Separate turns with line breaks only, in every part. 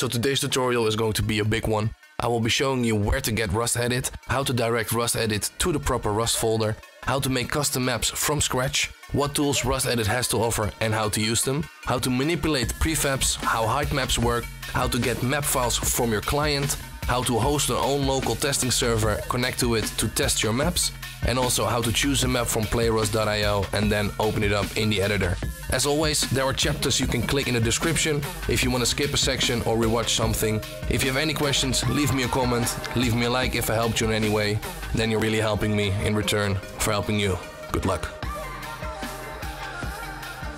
So today's tutorial is going to be a big one. I will be showing you where to get Rust Edit, how to direct Rust Edit to the proper Rust folder, how to make custom maps from scratch, what tools Rust Edit has to offer and how to use them, how to manipulate prefabs, how height maps work, how to get map files from your client, how to host your own local testing server, connect to it to test your maps, and also how to choose a map from playrust.io and then open it up in the editor. As always, there are chapters you can click in the description if you want to skip a section or rewatch something. If you have any questions, leave me a comment, leave me a like if I helped you in any way. Then you're really helping me in return for helping you. Good luck.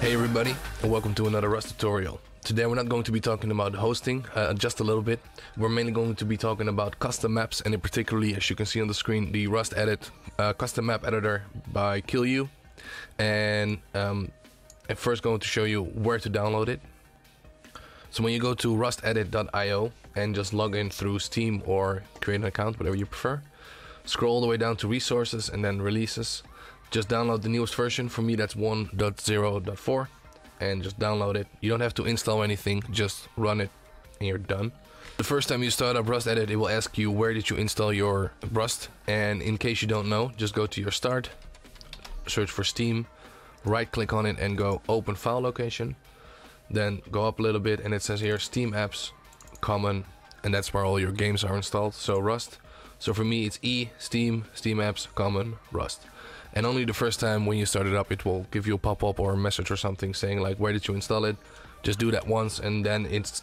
Hey everybody, and welcome to another Rust tutorial. Today we're not going to be talking about hosting, just a little bit. We're mainly going to be talking about custom maps, and in particularly, as you can see on the screen, the Rust Edit custom map editor by KillU. And I'm first going to show you where to download it. So when you go to rustedit.io and just log in through Steam or create an account, whatever you prefer, scroll all the way down to resources and then releases. Just download the newest version. For me, that's 1.0.4. and just download it. You don't have to install anything, just run it and you're done. The first time you start up Rust Edit, it will ask you where did you install your Rust, and in case you don't know, just go to your start, search for Steam, right click on it and go open file location, then go up a little bit and it says here Steam apps, common, and that's where all your games are installed, so Rust. So for me it's Steam, Steam apps, common, Rust. And only the first time when you start it up, it will give you a pop-up or a message or something saying like, where did you install it? Just do that once and then it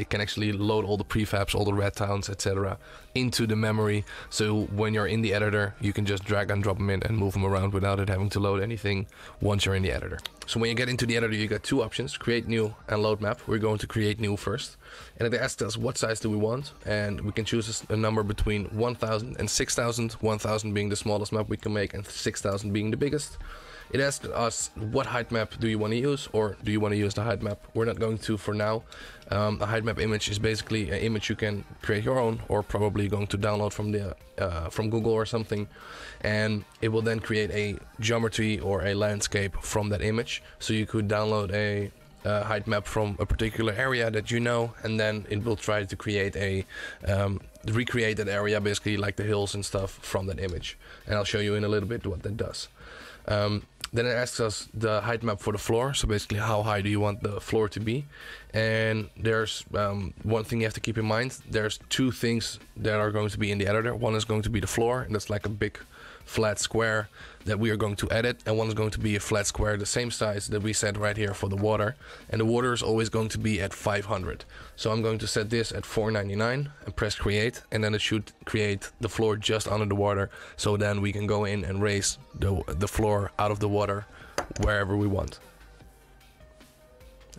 can actually load all the prefabs, all the red towns, etc. into the memory. So when you're in the editor, you can just drag and drop them in and move them around without it having to load anything once you're in the editor. So when you get into the editor, you got two options, create new and load map. We're going to create new first. And it asks us what size do we want, and we can choose a number between 1000 and 6000, 1000 being the smallest map we can make and 6000 being the biggest. It asks us what height map do you want to use, or do you want to use the height map. We're not going to for now. A height map image is basically an image you can create your own, or probably going to download from Google or something, and it will then create a geometry or a landscape from that image. So you could download a height map from a particular area that you know, and then it will try to create a recreate that area, basically like the hills and stuff, from that image. And I'll show you in a little bit what that does. Then it asks us the height map for the floor, so basically how high do you want the floor to be. And there's one thing you have to keep in mind. There's two things that are going to be in the editor. One is going to be the floor, and that's like a big flat square that we are going to edit, and one is going to be a flat square the same size that we set right here for the water, and the water is always going to be at 500. So I'm going to set this at 499 and press create, and then it should create the floor just under the water, so then we can go in and raise the floor out of the water wherever we want.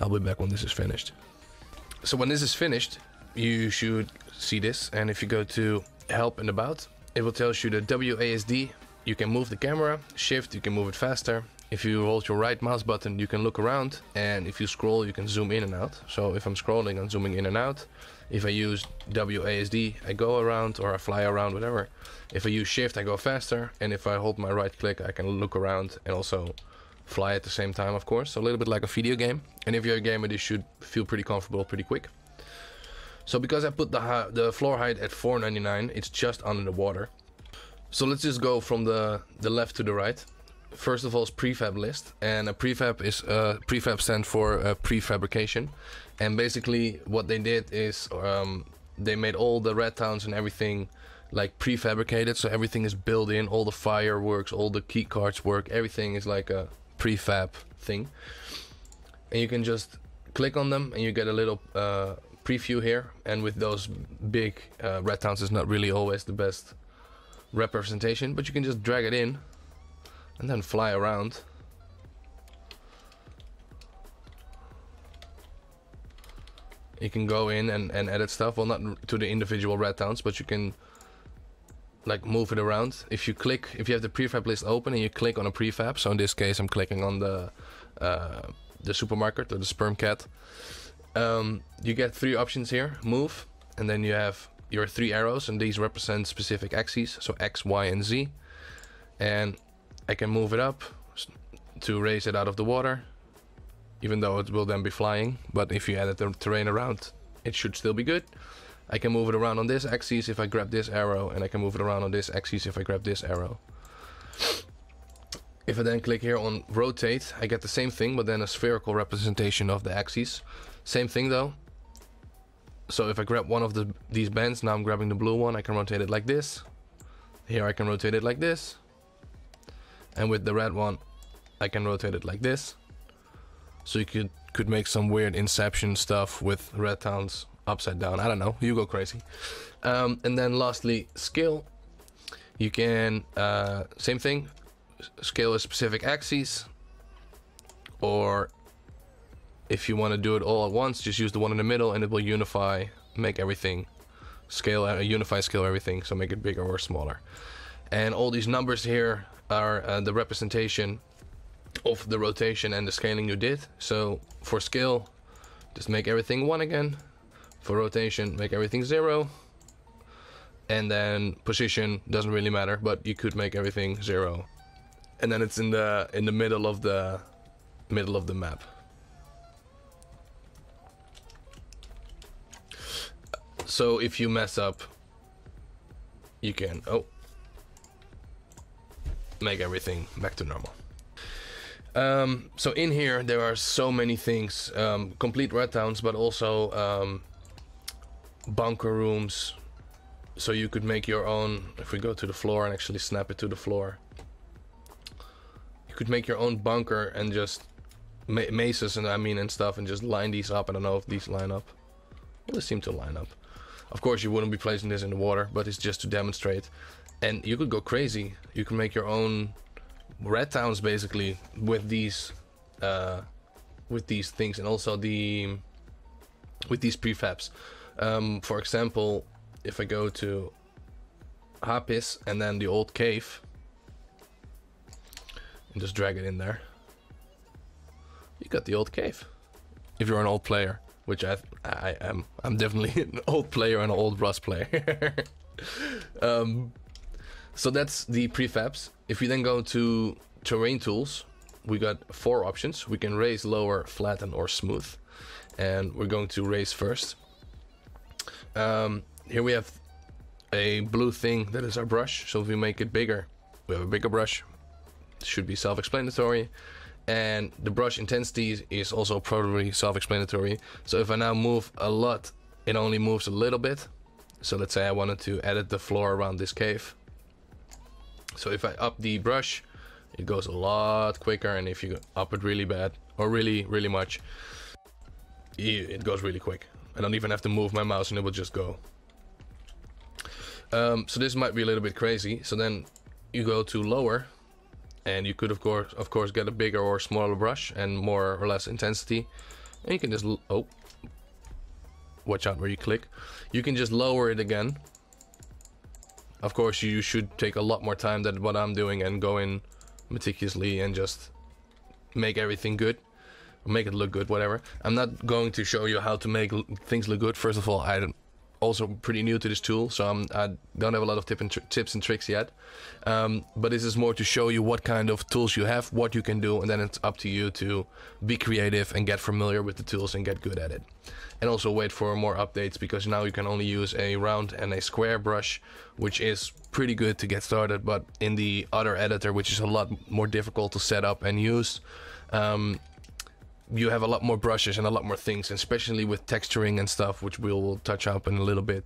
I'll be back when this is finished. So when this is finished, you should see this, and if you go to help and about, it will tell you the WASD. You can move the camera, shift, you can move it faster. If you hold your right mouse button, you can look around, and if you scroll, you can zoom in and out. So if I'm scrolling, I'm zooming in and out. If I use WASD, I go around, or I fly around, whatever. If I use shift, I go faster, and if I hold my right click, I can look around and also fly at the same time, of course. So a little bit like a video game. And if you're a gamer, this should feel pretty comfortable, pretty quick. So because I put the floor height at 499, it's just under the water. So let's just go from the left to the right. First of all is prefab list, and a prefab is prefab stands for prefabrication. And basically what they did is they made all the red towns and everything like prefabricated, so everything is built in, all the fireworks, all the key cards work, everything is like a prefab thing. And you can just click on them and you get a little preview here, and with those big red towns is not really always the best representation, but you can just drag it in and then fly around. You can go in and edit stuff, well, not to the individual red towns, but you can like move it around. If you have the prefab list open and you click on a prefab, so in this case I'm clicking on the supermarket or the sperm cat, you get three options here: move, and then you have your three arrows, and these represent specific axes, so X, Y, and Z. And I can move it up to raise it out of the water, even though it will then be flying. But if you edit the terrain around, it should still be good. I can move it around on this axis if I grab this arrow, and I can move it around on this axis if I grab this arrow. If I then click here on rotate, I get the same thing, but then a spherical representation of the axis. Same thing though. So if I grab one of these bends, now I'm grabbing the blue one, I can rotate it like this. Here I can rotate it like this. And with the red one, I can rotate it like this. So you could make some weird Inception stuff with red towns upside down. I don't know, you go crazy. And then lastly, scale. You can, same thing, scale a specific axis, or if you want to do it all at once, just use the one in the middle and it will unify, make everything scale, unify scale everything, so make it bigger or smaller. And all these numbers here are the representation of the rotation and the scaling you did. So for scale, just make everything 1 again. For rotation, make everything 0. And then position doesn't really matter, but you could make everything 0. And then it's in the middle of the map. So if you mess up, you can make everything back to normal. So in here there are so many things, complete red towns, but also bunker rooms. So you could make your own. If we go to the floor and actually snap it to the floor, you could make your own bunker and just maces and stuff, and just line these up. I don't know if these line up. Well, they seem to line up. Of course you wouldn't be placing this in the water, but it's just to demonstrate. And you could go crazy. You can make your own red towns basically with these things, and also with these prefabs. For example, if I go to Hapis and then the old cave and just drag it in there, you got the old cave. If you're an old player, which I am. I'm definitely an old player and an old Rust player. So that's the prefabs. If we then go to terrain tools, we got 4 options. We can raise, lower, flatten, or smooth. And we're going to raise first. Here we have a blue thing that is our brush. So if we make it bigger, we have a bigger brush. It should be self-explanatory. And the brush intensity is also probably self-explanatory. So if I now move a lot, it only moves a little bit. So let's say I wanted to edit the floor around this cave. So if I up the brush, it goes a lot quicker. And if you up it really bad or really much, it goes really quick. I don't even have to move my mouse and it will just go. So this might be a little bit crazy. So then you go to lower, and you could of course get a bigger or smaller brush and more or less intensity. And you can just watch out where you click. You can just lower it again. Of course you should take a lot more time than what I'm doing and go in meticulously and just make everything good, make it look good, whatever. I'm not going to show you how to make things look good. First of all, I'm also pretty new to this tool, so I don't have a lot of tips and tricks yet. But this is more to show you what kind of tools you have, what you can do, and then it's up to you to be creative and get familiar with the tools and get good at it. And also wait for more updates, because now you can only use a round and a square brush, which is pretty good to get started. But in the other editor, which is a lot more difficult to set up and use, you have a lot more brushes and a lot more things, especially with texturing and stuff, which we'll touch up in a little bit.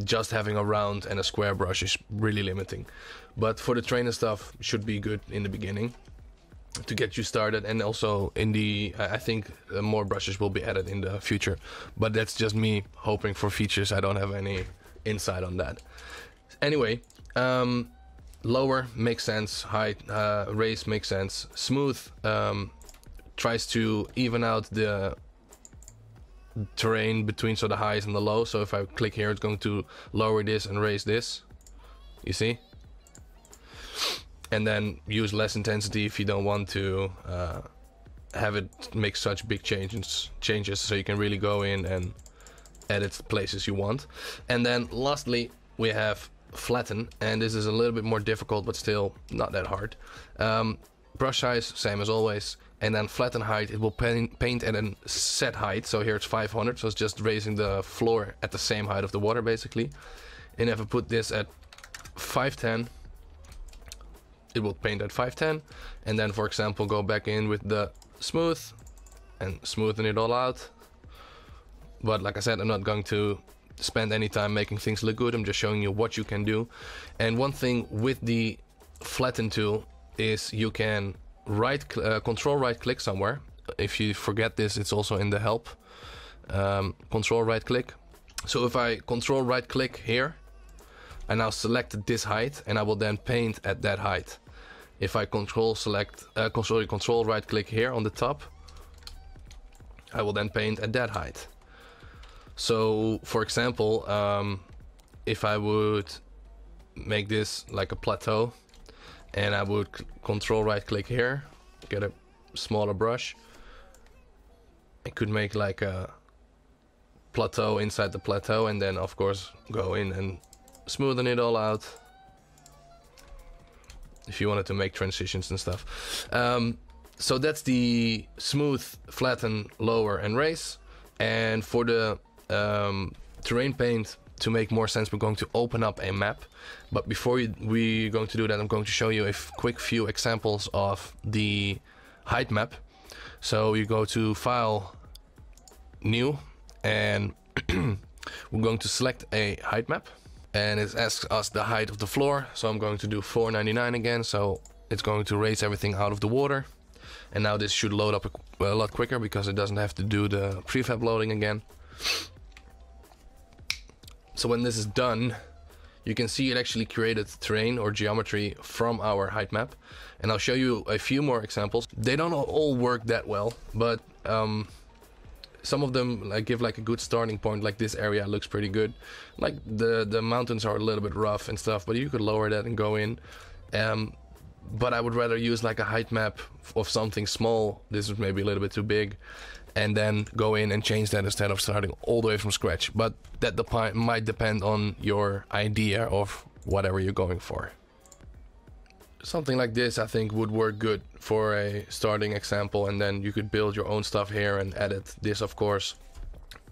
Just having a round and a square brush is really limiting. But for the trainer stuff, should be good in the beginning to get you started. And also in the, I think more brushes will be added in the future. But that's just me hoping for features. I don't have any insight on that. Anyway, lower makes sense, height, raise makes sense, smooth tries to even out the terrain between, so the highs and the lows. So if I click here, it's going to lower this and raise this, you see, and then use less intensity if you don't want to have it make such big changes, so you can really go in and edit places you want. And then lastly we have flatten, and this is a little bit more difficult but still not that hard. Brush size, same as always. and then flatten height, it will paint at a set height. So here it's 500, so it's just raising the floor at the same height of the water basically. And if I put this at 510, it will paint at 510, and then for example go back in with the smooth and smoothen it all out. But like I said, I'm not going to spend any time making things look good. I'm just showing you what you can do. And one thing with the Flatten tool is you can Ctrl right click somewhere. If you forget this, it's also in the help. Ctrl right click. So if I Ctrl right click here, I now select this height, and I will then paint at that height. If I Control right click here on the top, I will then paint at that height. So for example, if I would make this like a plateau, and I would Control right click here, get a smaller brush, I could make like a plateau inside the plateau, and then of course go in and smoothen it all out if you wanted to make transitions and stuff. So that's the smooth, flatten, lower and raise. And for the terrain paint, to make more sense, we're going to open up a map. But before we're going to do that, I'm going to show you a quick few examples of the height map. So you go to File, New, and we're going to select a height map. And it asks us the height of the floor, so I'm going to do 499 again, so it's going to raise everything out of the water. And now this should load up a lot quicker because it doesn't have to do the prefab loading again. So when this is done, you can see it actually created terrain or geometry from our height map. And I'll show you a few more examples. They don't all work that well, but some of them give like a good starting point. Like this area looks pretty good. Like the mountains are a little bit rough and stuff, but you could lower that and go in. But I would rather use like a height map of something small. This is maybe a little bit too big, and then go in and change that instead of starting all the way from scratch. But that might depend on your idea of whatever you're going for. Something like this I think would work good for a starting example, and then you could build your own stuff here and edit this of course.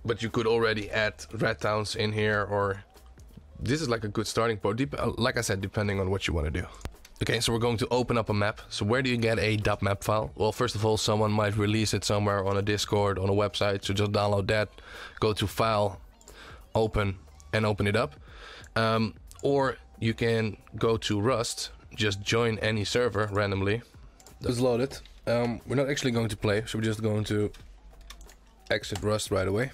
But you could already add red towns in here, or this is like a good starting point, like I said, depending on what you want to do. Okay, so we're going to open up a map. So where do you get a .map file? Well, first of all, someone might release it somewhere on a Discord, on a website. So just download that, go to File, Open, and open it up. Or you can go to Rust, just join any server randomly. Let's load it. We're not actually going to play, so we're just going to exit Rust right away.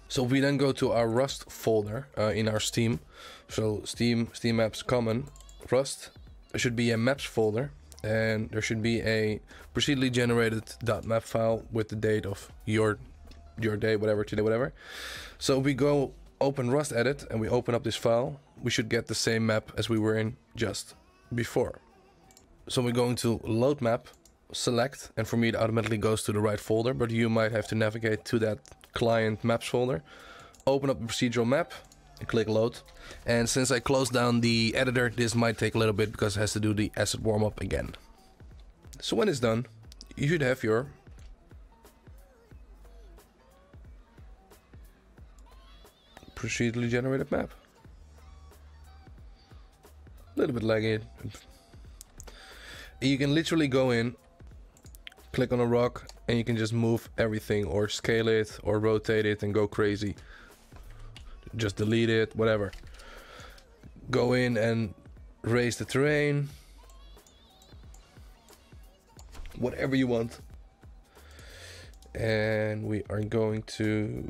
So we then go to our Rust folder in our Steam. So Steam Apps Common, Rust. There should be a maps folder, and there should be a procedurally generated .map file with the date of your day, whatever, today, whatever. So we go open Rust edit and we open up this file. We should get the same map as we were in just before. So we're going to load map, select, and for me it automatically goes to the right folder, but you might have to navigate to that client maps folder. Open up the procedural map and click load. And since I closed down the editor, this might take a little bit because it has to do the asset warm up again. So when it's done, you should have your procedurally generated map. A little bit laggy. You can literally go in, click on a rock, and you can just move everything or scale it or rotate it and go crazy. Just delete it, whatever. Go in and raise the terrain. Whatever you want. And we are going to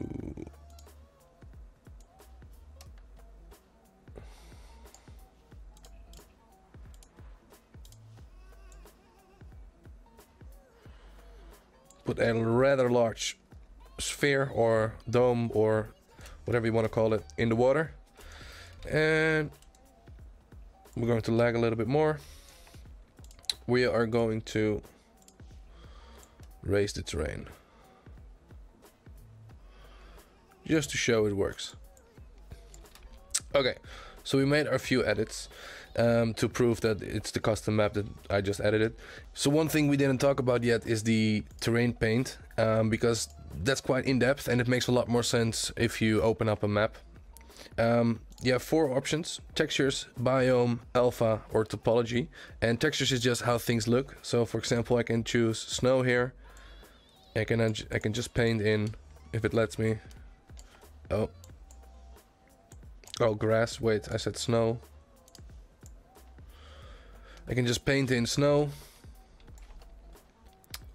put a rather large sphere or dome or whatever you want to call it in the water. And we're going to lag a little bit more. We are going to raise the terrain just to show it works. Okay, so we made our few edits, to prove that it's the custom map that I just edited. So one thing we didn't talk about yet is the terrain paint, because that's quite in-depth and it makes a lot more sense if you open up a map. You have 4 options: textures, biome, alpha, or topology. And textures is just how things look. So for example, I can choose snow here. I can just paint in, if it lets me. Oh, grass. Wait, I said snow. I can just paint in snow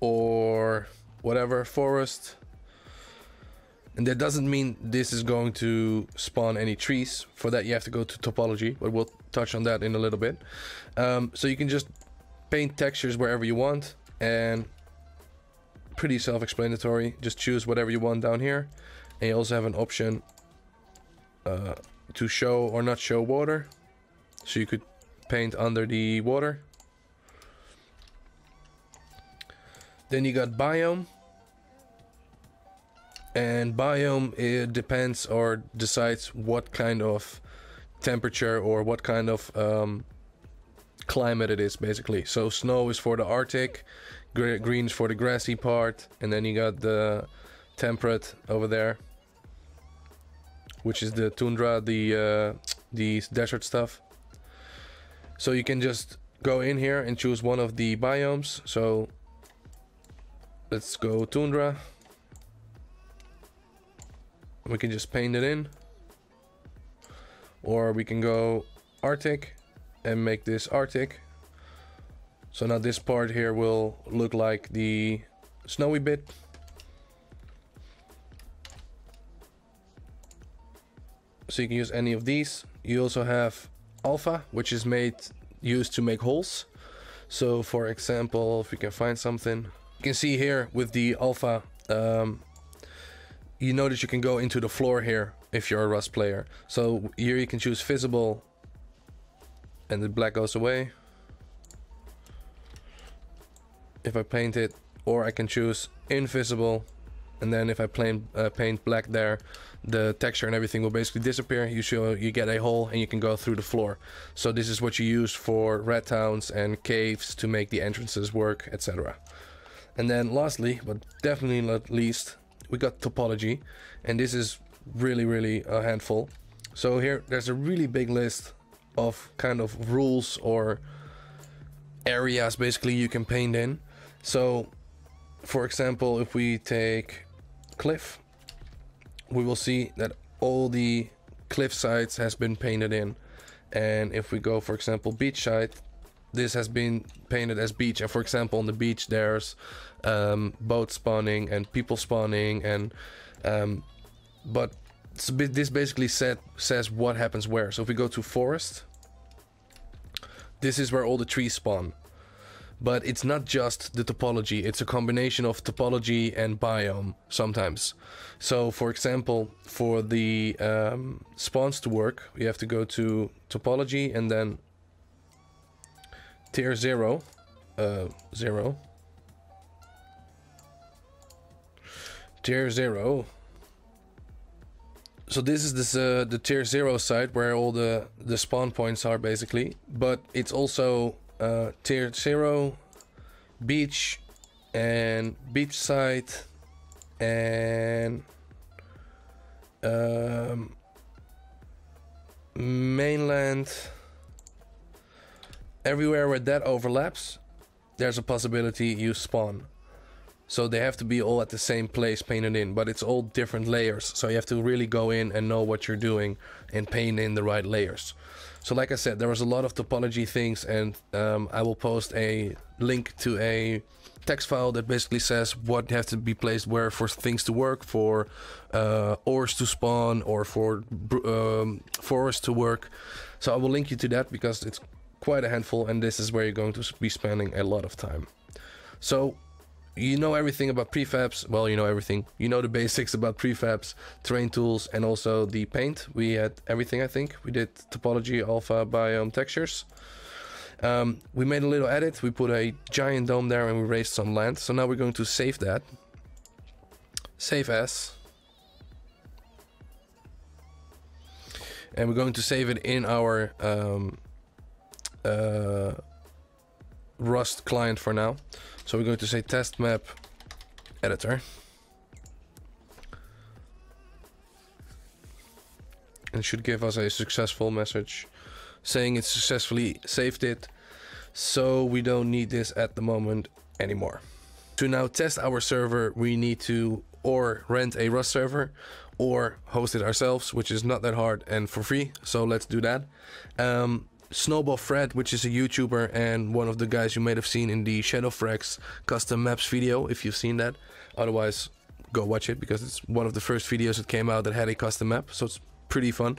or whatever, forest. And that doesn't mean this is going to spawn any trees. For that you have to go to topology, but we'll touch on that in a little bit. So you can just paint textures wherever you want, and pretty self-explanatory. Just choose whatever you want down here. And you also have an option to show or not show water. So you could paint under the water. Then you got biome. And biome, it depends or decides what kind of temperature or what kind of climate it is, basically. So snow is for the Arctic, green is for the grassy part, and then you got the temperate over there, which is the tundra, the desert stuff. So you can just go in here and choose one of the biomes. So let's go tundra. We can just paint it in, or we can go Arctic and make this Arctic. So now this part here will look like the snowy bit. So you can use any of these. You also have alpha, which is used to make holes. So for example, if we can find something, you can see here with the alpha, you notice you can go into the floor here if you're a Rust player. So here you can choose visible and the black goes away if I paint it, or I can choose invisible, and then if I paint black there, the texture and everything will basically disappear. You get a hole and you can go through the floor. So this is what you use for red towns and caves to make the entrances work, etc. And then lastly, but definitely not least, we got topology, and this is really a handful. So here there's a really big list of kind of rules or areas basically you can paint in. So for example, if we take cliff, we will see that all the cliff sides has been painted in. And if we go, for example, beach side, this has been painted as beach. And for example, on the beach there's boat spawning and people spawning, and but this basically says what happens where. So if we go to forest, this is where all the trees spawn. But it's not just the topology, it's a combination of topology and biome sometimes. So for example, for the spawns to work, you have to go to topology and then tier 0, 0. Tier 0. So this is the tier 0 side where all the spawn points are basically, but it's also tier 0, beach, and beach side, and mainland. Everywhere where that overlaps, there's a possibility you spawn. So they have to be all at the same place painted in, but it's all different layers. So you have to really go in and know what you're doing and paint in the right layers. So like I said, there was a lot of topology things, and I will post a link to a text file that basically says what has to be placed where for things to work, for ores to spawn, or for forests to work. So I will link you to that because it's quite a handful, and this is where you're going to be spending a lot of time. So you know everything about prefabs. Well, you know everything. You know the basics about prefabs, terrain tools, and also the paint. We had everything, I think. We did topology, alpha, biome, textures. We made a little edit. We put a giant dome there and we raised some land. So now we're going to save that. Save as. And we're going to save it in our Rust client for now. So we're going to say test map editor. And it should give us a successful message saying it successfully saved it. So we don't need this at the moment anymore. To now test our server, we need to or rent a Rust server or host it ourselves, which is not that hard and for free. So let's do that. Snowball Fred, which is a YouTuber and one of the guys you might have seen in the Shadowfrax custom maps video, if you've seen that. Otherwise, go watch it because it's one of the first videos that came out that had a custom map, so it's pretty fun.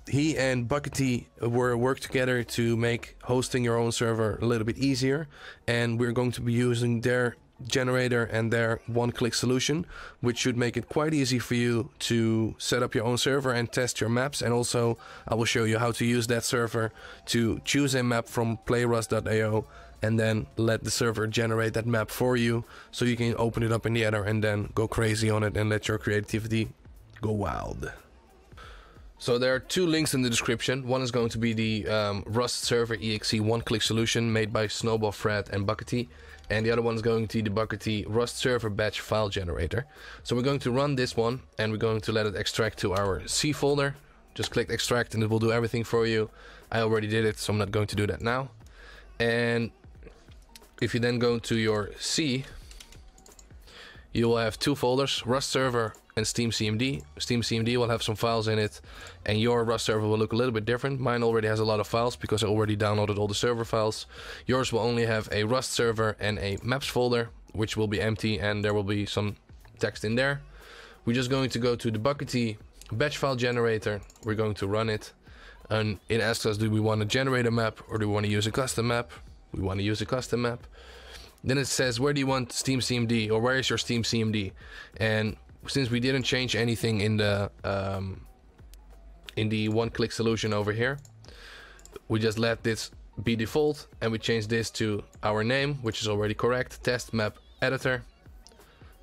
He and Buckity worked together to make hosting your own server a little bit easier, and we're going to be using their generator and their one-click solution, which should make it quite easy for you to set up your own server and test your maps. And also I will show you how to use that server to choose a map from playrust.io and then let the server generate that map for you, so you can open it up in the editor and then go crazy on it and let your creativity go wild. So there are two links in the description. One is going to be the Rust server exe one-click solution made by Snowball Fred and Buckity, and the other one is going to be the Buckity Rust server batch file generator. So we're going to run this one and we're going to let it extract to our C folder. Just click extract and it will do everything for you. I already did it, so I'm not going to do that now. And if you then go to your C, you will have two folders, Rust server and Steam CMD. Steam CMD will have some files in it, and your Rust server will look a little bit different. Mine already has a lot of files because I already downloaded all the server files. Yours will only have a Rust server and a maps folder, which will be empty, and there will be some text in there. We're just going to go to the Buckity batch file generator. We're going to run it, and it asks us, do we want to generate a map or do we want to use a custom map? We want to use a custom map. Then it says, where do you want Steam CMD, or where is your Steam CMD? And since we didn't change anything in the one-click solution over here, we just let this be default, and we change this to our name, which is already correct, test map editor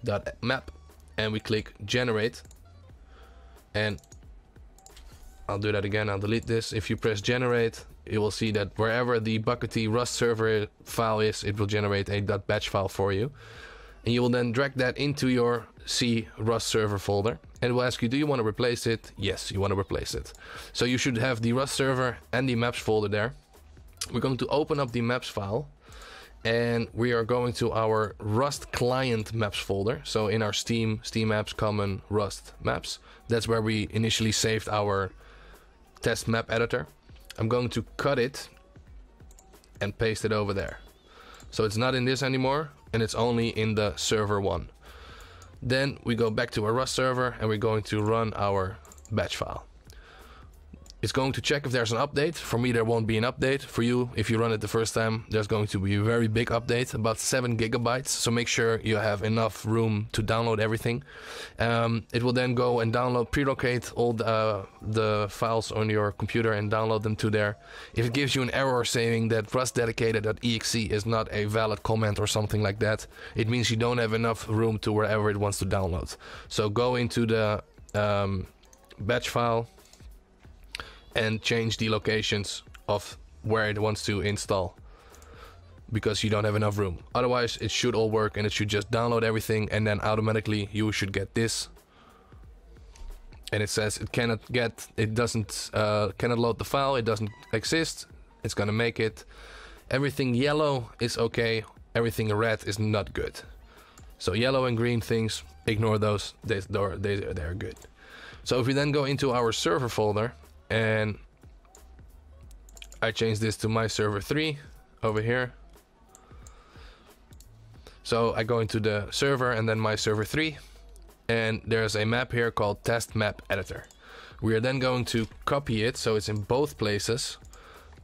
dot map, and we click generate. And I'll do that again. I'll delete this. If you press generate, you will see that wherever the Buckity Rust server file is, it will generate a .batch file for you. And you will then drag that into your C Rust server folder, and it will ask you, do you want to replace it? Yes, you want to replace it. So you should have the Rust server and the maps folder there. We're going to open up the maps file, and we are going to our Rust client maps folder. So in our Steam apps common Rust maps, that's where we initially saved our test map editor. I'm going to cut it and paste it over there. So it's not in this anymore, and it's only in the server one. Then we go back to our Rust server and we're going to run our batch file. It's going to check if there's an update. For me, there won't be an update. For you, if you run it the first time, there's going to be a very big update, about 7 gigabytes. So make sure you have enough room to download everything. It will then go and download, pre-locate all the files on your computer and download them to there. If it gives you an error saying that rustdedicated.exe is not a valid comment or something like that, it means you don't have enough room to wherever it wants to download. So go into the batch file and change the locations of where it wants to install, because you don't have enough room. Otherwise, it should all work and it should just download everything, and then automatically you should get this. And it says it cannot load the file, it doesn't exist. It's gonna make it. Everything yellow is okay, everything red is not good. So yellow and green things, ignore those, they're good. So if we then go into our server folder, and I change this to my server 3 over here. So I go into the server and then my server 3, and there's a map here called test map editor. We are then going to copy it so it's in both places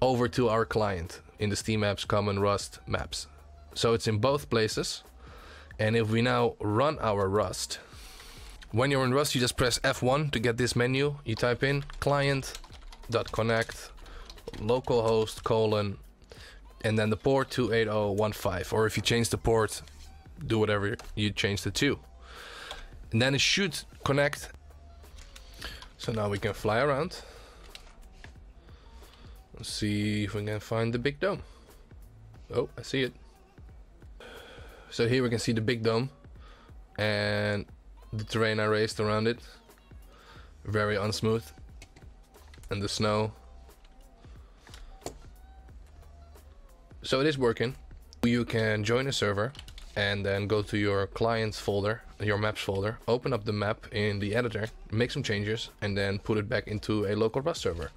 over to our client in the Steam apps common Rust maps. So it's in both places. And if we now run our Rust, when you're in Rust, you just press F1 to get this menu. You type in Client.connect localhost : and then the port 28015. Or if you change the port, do whatever you change it to. And then it should connect. So now we can fly around. Let's see if we can find the big dome. Oh, I see it. So here we can see the big dome and the terrain I raised around it. Very unsmooth. And the snow. So it is working. You can join a server and then go to your clients folder, your maps folder, open up the map in the editor, make some changes, and then put it back into a local Rust server.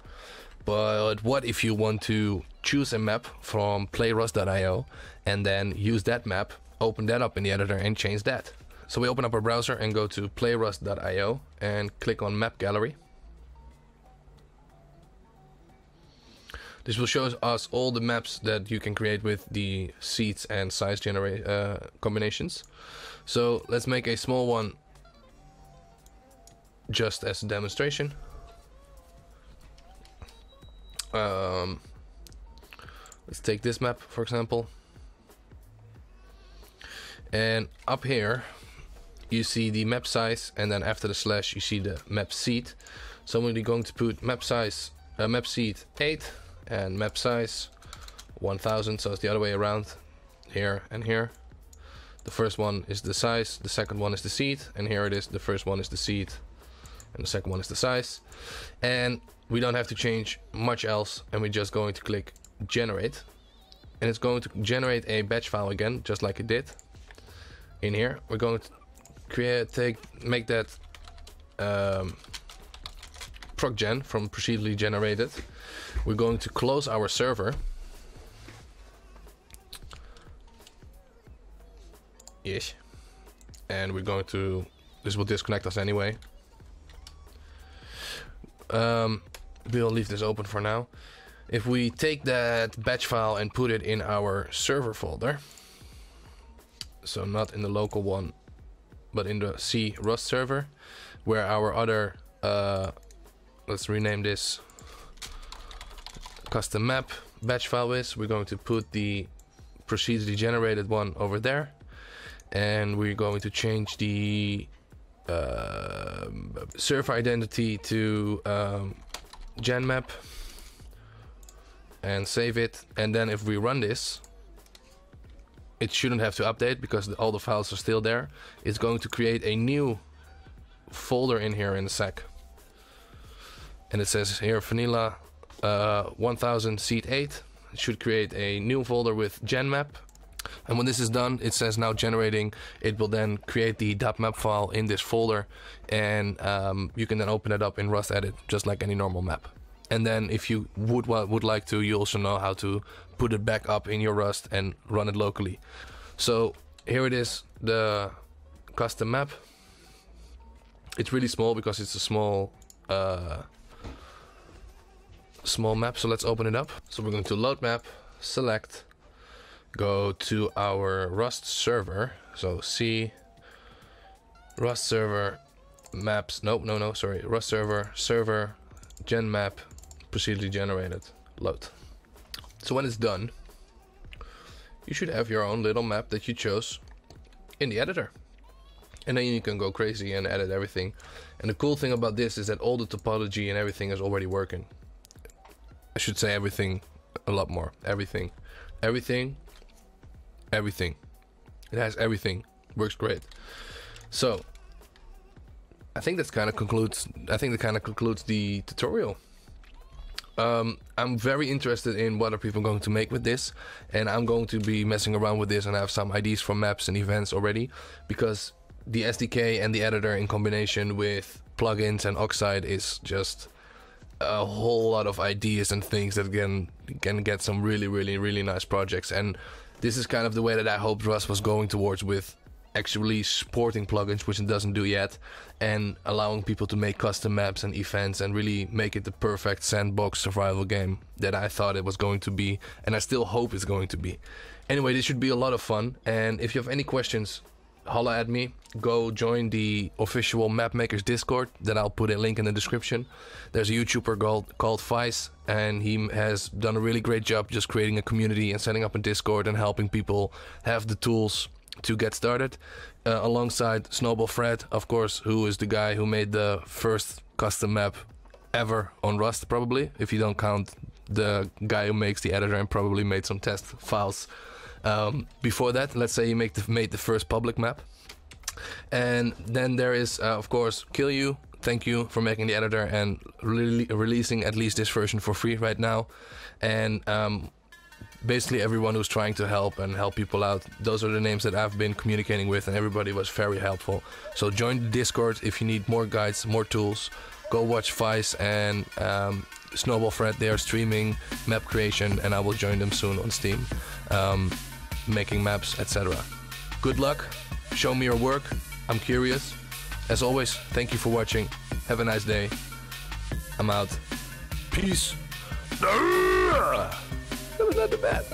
But what if you want to choose a map from playrust.io and then use that map, open that up in the editor and change that? So we open up our browser and go to playrust.io and click on map gallery. This will show us all the maps that you can create with the seeds and size combinations. So let's make a small one just as a demonstration. Let's take this map, for example. And up here you see the map size, and then after the slash you see the map seed. So I'm only going to put map size, map seed 8 and map size 1000, so it's the other way around, here and here. The first one is the size, the second one is the seed, and here it is, the first one is the seed and the second one is the size. And we don't have to change much else, and we're just going to click generate, and it's going to generate a batch file again, just like it did. In here we're going to make that Proc Gen from procedurally generated. We're going to close our server. Yes. And we're going to, this will disconnect us anyway. We'll leave this open for now. If we take that batch file and put it in our server folder, so not in the local one, but in the C Rust server, where our other, let's rename this custom map batch file is, we're going to put the procedurally generated one over there, and we're going to change the server identity to gen map and save it. And then if we run this, it shouldn't have to update because all the files are still there. It's going to create a new folder in here in a sec. And it says here vanilla 1000 seed 8. It should create a new folder with gen map. And when this is done, it says now generating. It will then create the .map file in this folder, and you can then open it up in Rust Edit just like any normal map. And then if you would like to, you also know how to put it back up in your Rust and run it locally. So here it is, the custom map. It's really small because it's a small map. So let's open it up. So we're going to load map, select, go to our Rust server. So C Rust server maps. No, sorry. Rust server gen map procedurally generated, load. So when it's done, you should have your own little map that you chose in the editor, and then you can go crazy and edit everything. And the cool thing about this is that all the topology and everything is already working. I should say everything a lot more. Everything. It has everything. Works great. So I think that kind of concludes the tutorial. I'm very interested in what are people going to make with this, and I'm going to be messing around with this and have some ideas for maps and events already, because the SDK and the editor in combination with plugins and Oxide is just a whole lot of ideas and things that can get some really nice projects. And this is kind of the way that I hoped Rust was going towards, with actually supporting plugins, which it doesn't do yet, and allowing people to make custom maps and events and really make it the perfect sandbox survival game that I thought it was going to be, and I still hope it's going to be. Anyway, this should be a lot of fun, and if you have any questions, holla at me. Go join the official Map Makers Discord that I'll put a link in the description. There's a YouTuber called Vice, and he has done a really great job just creating a community and setting up a Discord and helping people have the tools to get started, alongside Snowball Fred, of course, who is the guy who made the first custom map ever on Rust, probably, if you don't count the guy who makes the editor and probably made some test files. Before that, let's say you made the first public map. And then there is, of course, kill you. Thank you for making the editor and releasing at least this version for free right now. And basically everyone who's trying to help and help people out, those are the names that I've been communicating with, and everybody was very helpful. So join the Discord if you need more guides, more tools. Go watch Vice and Snowball Fred. They are streaming map creation, and I will join them soon on Steam, making maps, etc. Good luck. Show me your work. I'm curious. As always, thank you for watching. Have a nice day. I'm out. Peace. That was not too bad.